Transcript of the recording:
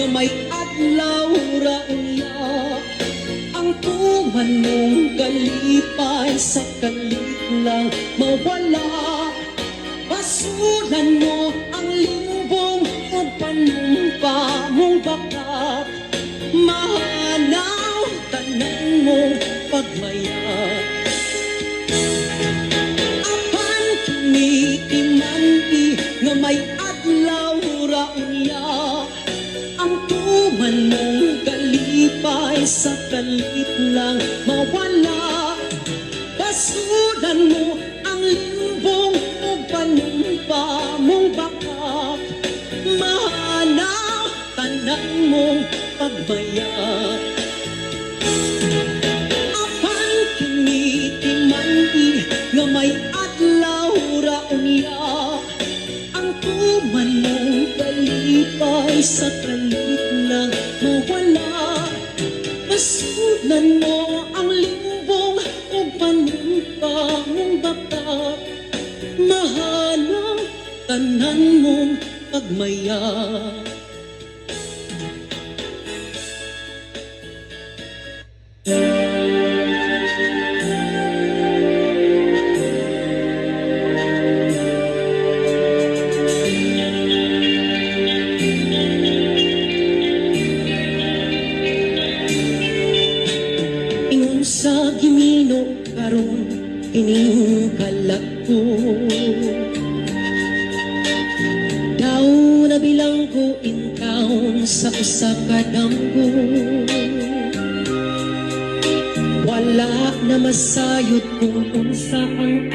may adlaw raunya ang tuman mong kalipay sa kalit lang mawala. Basulan mo ang limbong o panumpa mong bakat, mahanaw tanan mong pagmayat. Apan kinitimandi nga may adlaw raunya ang tuman mong kalipay sa kalit lang mawala. Basulan mo ang limbong o panumpa mong bakat, mahanaw tanan mong pagbayat. Apan kinitimandi nga may adlaw raunya ang tuman mong kalipay sa kalit lang mawala. Basulan mo ang limbong o panumpa mong bakat, mahanaw tanan mong pagmayat. Ingon sa Ginoo karon ining kalag ko, daw nabilang ko in taon sa usa ka damgo. Wala na masayod kung unsa ang